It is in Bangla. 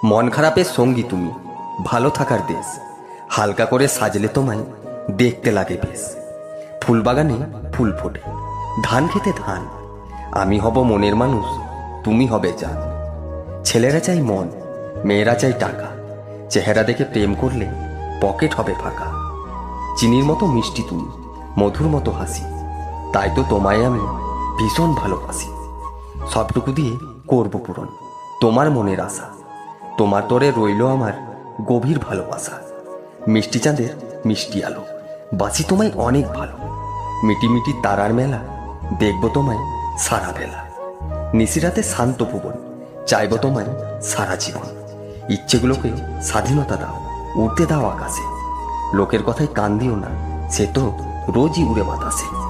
মন খারাপের সঙ্গী তুমি, ভালো থাকার দেশ। হালকা করে সাজলে তোমায় দেখতে লাগে বেশ। ফুলবাগানে ফুল ফোটে, ধান খেতে ধান। আমি হব মনের মানুষ, তুমি হবে জান। ছেলেরা চাই মন, মেয়েরা চাই টাকা। চেহারা দেখে প্রেম করলে পকেট হবে ফাঁকা। চিনির মতো মিষ্টি তুমি, মধুর মতো হাসি। তাই তো তোমায় আমি ভীষণ ভালোবাসি। সবটুকু দিয়ে করব পূরণ তোমার মনের আশা। তোমার তরে রইল আমার গভীর ভালোবাসা। মিষ্টি চাঁদের মিষ্টি আলো, বাসি তোমায় অনেক ভালো। মিটি মিটি তারার মেলা, দেখব তোমায় সারা বেলা। নিশিরাতে শান্ত ভুবন, চাইব তোমায় সারা জীবন। ইচ্ছেগুলোকে স্বাধীনতা দাও, উড়তে দাও আকাশে। লোকের কথায় কান দিও না, সে তো রোজই উড়ে বাতাসে।